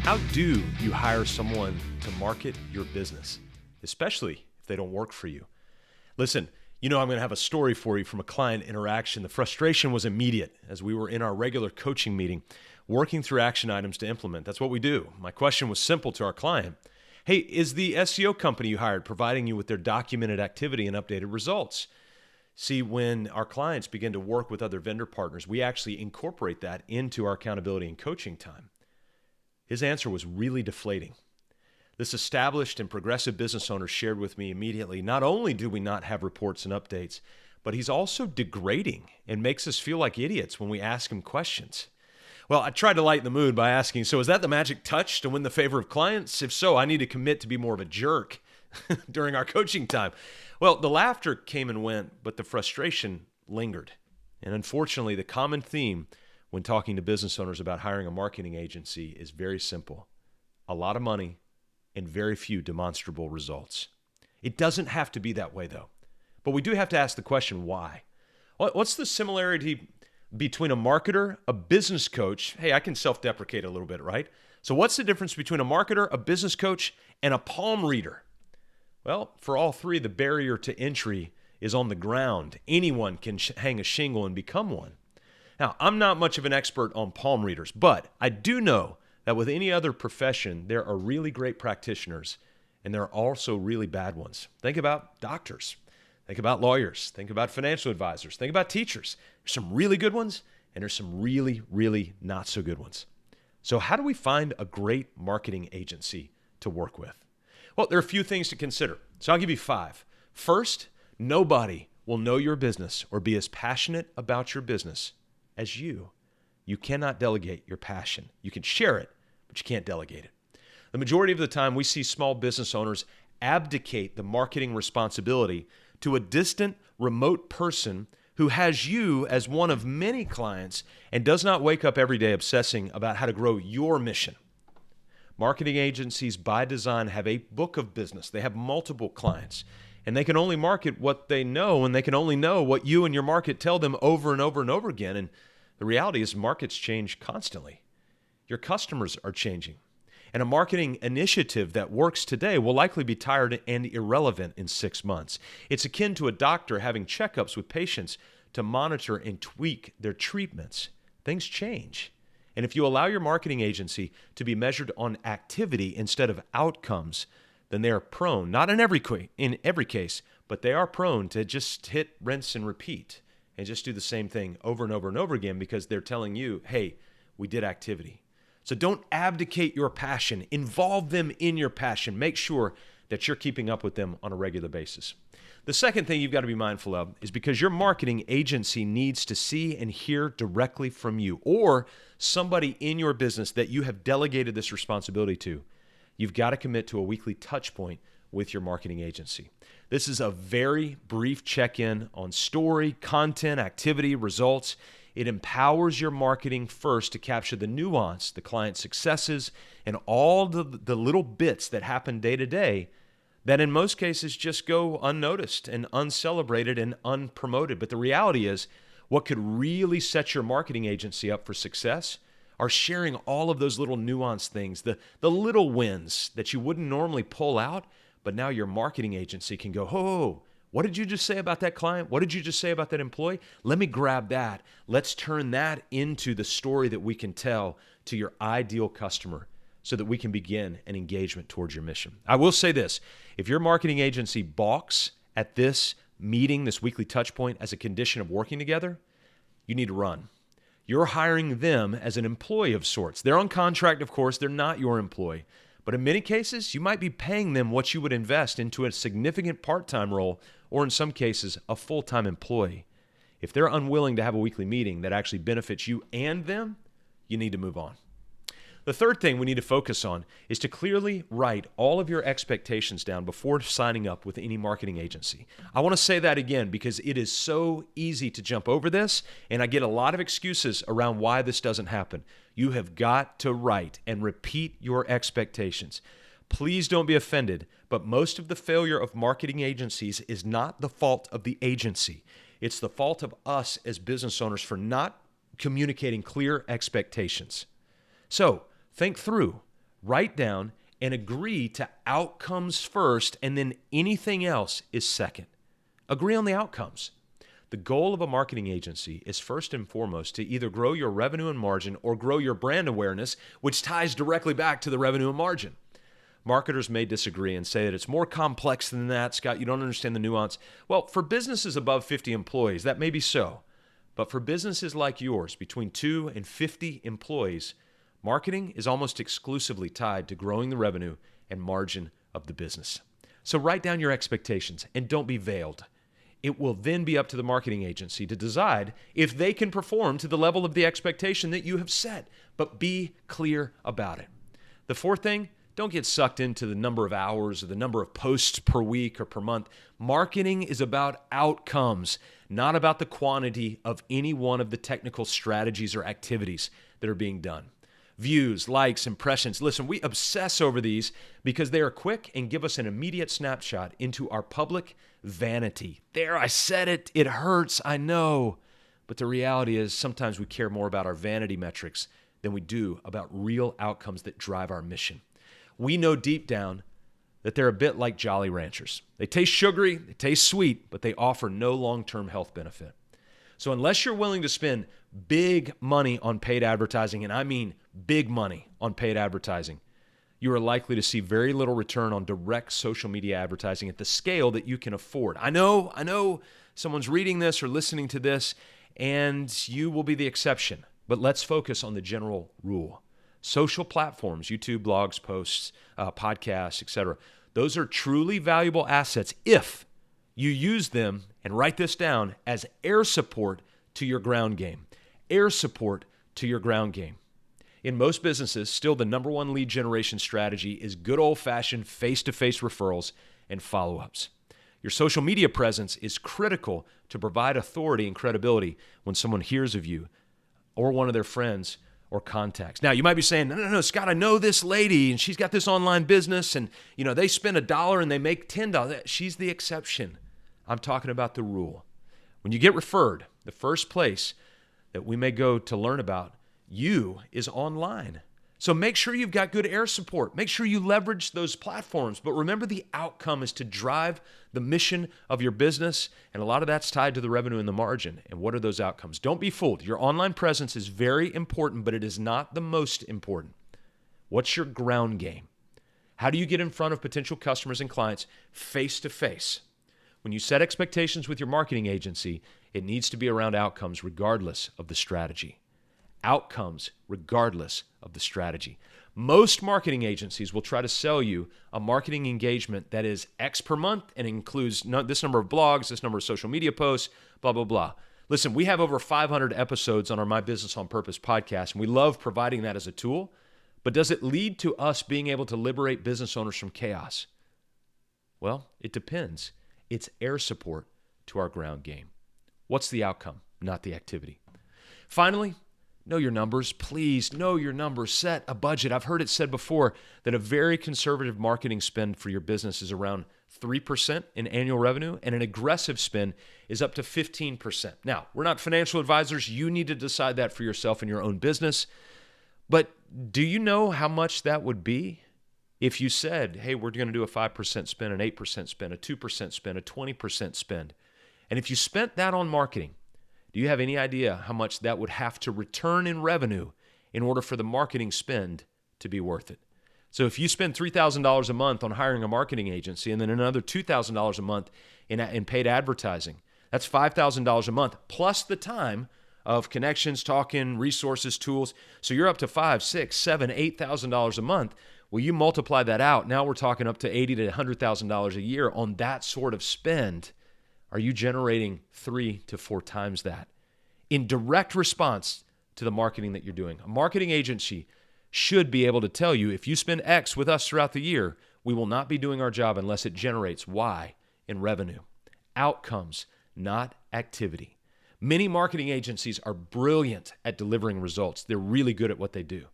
How do you hire someone to market your business, especially if they don't work for you? Listen, I'm going to have a story for you from a client interaction. The frustration was immediate as we were in our regular coaching meeting, working through action items to implement. That's what we do. My question was simple to our client. Hey, is the SEO company you hired providing you with their documented activity and updated results? See, when our clients begin to work with other vendor partners, we actually incorporate that into our accountability and coaching time. His answer was really deflating. This established and progressive business owner shared with me immediately, not only do we not have reports and updates, but he's also degrading and makes us feel like idiots when we ask him questions. Well, I tried to lighten the mood by asking, so is that the magic touch to win the favor of clients? If so, I need to commit to be more of a jerk during our coaching time. Well, the laughter came and went, but the frustration lingered. And unfortunately, the common theme when talking to business owners about hiring a marketing agency is very simple. A lot of money and very few demonstrable results. It doesn't have to be that way, though. But we do have to ask the question, why? What's the similarity between a marketer, a business coach? Hey, I can self-deprecate a little bit, right? So what's the difference between a marketer, a business coach, and a palm reader? Well, for all three, the barrier to entry is on the ground. Anyone can hang a shingle and become one. Now, I'm not much of an expert on palm readers, but I do know that with any other profession, there are really great practitioners, and there are also really bad ones. Think about doctors. Think about lawyers. Think about financial advisors. Think about teachers. There's some really good ones, and there's some really, really not so good ones. So how do we find a great marketing agency to work with? Well, there are a few things to consider. So I'll give you 5. First, nobody will know your business or be as passionate about your business as you. You cannot delegate your passion. You can share it, but you can't delegate it. The majority of the time, we see small business owners abdicate the marketing responsibility to a distant, remote person who has you as one of many clients and does not wake up every day obsessing about how to grow your mission. Marketing agencies, by design, have a book of business. They have multiple clients, and they can only market what they know, and they can only know what you and your market tell them over and over and over again. And the reality is markets change constantly. Your customers are changing. And a marketing initiative that works today will likely be tired and irrelevant in 6 months. It's akin to a doctor having checkups with patients to monitor and tweak their treatments. Things change. And if you allow your marketing agency to be measured on activity instead of outcomes, then they are prone, not in every case, but they are prone to just hit rinse and repeat and just do the same thing over and over and over again because they're telling you, hey, we did activity. So don't abdicate your passion. Involve them in your passion. Make sure that you're keeping up with them on a regular basis. The second thing you've got to be mindful of is because your marketing agency needs to see and hear directly from you or somebody in your business that you have delegated this responsibility to. You've got to commit to a weekly touch point with your marketing agency. This is a very brief check-in on story, content, activity, results. It empowers your marketing first to capture the nuance, the client successes, and all the little bits that happen day to day that in most cases just go unnoticed and uncelebrated and unpromoted. But the reality is, what could really set your marketing agency up for success are sharing all of those little nuanced things, the little wins that you wouldn't normally pull out, but now your marketing agency can go, oh, what did you just say about that client? What did you just say about that employee? Let me grab that. Let's turn that into the story that we can tell to your ideal customer so that we can begin an engagement towards your mission. I will say this, if your marketing agency balks at this meeting, this weekly touch point as a condition of working together, you need to run. You're hiring them as an employee of sorts. They're on contract, of course. They're not your employee. But in many cases, you might be paying them what you would invest into a significant part-time role or in some cases, a full-time employee. If they're unwilling to have a weekly meeting that actually benefits you and them, you need to move on. The third thing we need to focus on is to clearly write all of your expectations down before signing up with any marketing agency. I want to say that again because it is so easy to jump over this, and I get a lot of excuses around why this doesn't happen. You have got to write and repeat your expectations. Please don't be offended, but most of the failure of marketing agencies is not the fault of the agency. It's the fault of us as business owners for not communicating clear expectations. So, think through, Write down and agree to outcomes first, and then anything else is second. Agree on the outcomes. The goal of a marketing agency is first and foremost to either grow your revenue and margin or grow your brand awareness, which ties directly back to the revenue and margin. Marketers may disagree and say that it's more complex than that. Scott, you don't understand the nuance. Well, for businesses above 50 employees, that may be so. But for businesses like yours, between 2 and 50 employees, marketing is almost exclusively tied to growing the revenue and margin of the business. So write down your expectations and don't be veiled. It will then be up to the marketing agency to decide if they can perform to the level of the expectation that you have set, but be clear about it. The fourth thing, don't get sucked into the number of hours or the number of posts per week or per month. Marketing is about outcomes, not about the quantity of any one of the technical strategies or activities that are being done. Views, likes, impressions. Listen, we obsess over these because they are quick and give us an immediate snapshot into our public vanity. There, I said it. It hurts, I know. But the reality is sometimes we care more about our vanity metrics than we do about real outcomes that drive our mission. We know deep down that they're a bit like Jolly Ranchers. They taste sugary, they taste sweet, but they offer no long-term health benefit. So unless you're willing to spend big money on paid advertising, and I mean big money on paid advertising, you are likely to see very little return on direct social media advertising at the scale that you can afford. I know someone's reading this or listening to this, and you will be the exception. But let's focus on the general rule. Social platforms, YouTube, blogs, posts, podcasts, etc. Those are truly valuable assets if you use them, and write this down, as air support to your ground game. Air support to your ground game. In most businesses, still the number one lead generation strategy is good old-fashioned face-to-face referrals and follow-ups. Your social media presence is critical to provide authority and credibility when someone hears of you or one of their friends or contacts. Now, you might be saying, no, Scott, I know this lady and she's got this online business and, they spend $1 and they make $10. She's the exception. I'm talking about the rule. When you get referred, the first place that we may go to learn about you is online. So make sure you've got good air support. Make sure you leverage those platforms. But remember, the outcome is to drive the mission of your business. And a lot of that's tied to the revenue and the margin. And what are those outcomes? Don't be fooled. Your online presence is very important, but it is not the most important. What's your ground game? How do you get in front of potential customers and clients face to face? When you set expectations with your marketing agency, it needs to be around outcomes regardless of the strategy. Outcomes regardless of the strategy. Most marketing agencies will try to sell you a marketing engagement that is X per month and includes this number of blogs, this number of social media posts, blah, blah, blah. Listen, we have over 500 episodes on our My Business on Purpose podcast, and we love providing that as a tool. But does it lead to us being able to liberate business owners from chaos? Well, it depends. It's air support to our ground game. What's the outcome, not the activity? Finally, know your numbers. Please know your numbers. Set a budget. I've heard it said before that a very conservative marketing spend for your business is around 3% in annual revenue, and an aggressive spend is up to 15%. Now, we're not financial advisors. You need to decide that for yourself in your own business. But do you know how much that would be if you said, hey, we're going to do a 5% spend, an 8% spend, a 2% spend, a 20% spend? And if you spent that on marketing, do you have any idea how much that would have to return in revenue in order for the marketing spend to be worth it? So if you spend $3,000 a month on hiring a marketing agency and then another $2,000 a month in paid advertising, that's $5,000 a month plus the time of connections, talking, resources, tools. So you're up to $5,000, $6,000, $7,000, $8,000 a month. Well, you multiply that out. Now we're talking up to $80,000 to $100,000 a year on that sort of spend. Are you generating 3 to 4 times that in direct response to the marketing that you're doing? A marketing agency should be able to tell you, if you spend X with us throughout the year, we will not be doing our job unless it generates Y in revenue. Outcomes, not activity. Many marketing agencies are brilliant at delivering results. They're really good at what they do.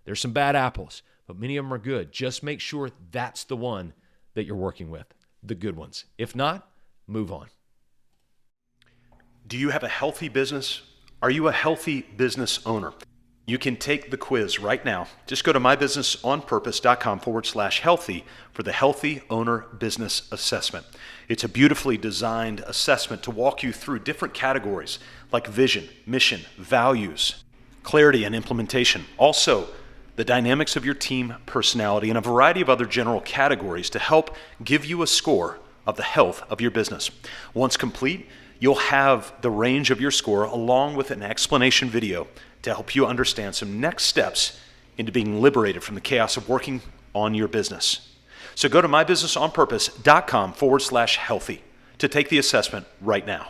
There's some bad apples, but many of them are good. Just make sure that's the one that you're working with, the good ones. If not, move on. Do you have a healthy business? Are you a healthy business owner? You can take the quiz right now. Just go to mybusinessonpurpose.com/healthy for the Healthy Owner Business Assessment. It's a beautifully designed assessment to walk you through different categories like vision, mission, values, clarity, and implementation. Also, the dynamics of your team, personality, and a variety of other general categories to help give you a score of the health of your business. Once complete, you'll have the range of your score along with an explanation video to help you understand some next steps into being liberated from the chaos of working on your business. So go to mybusinessonpurpose.com/healthy to take the assessment right now.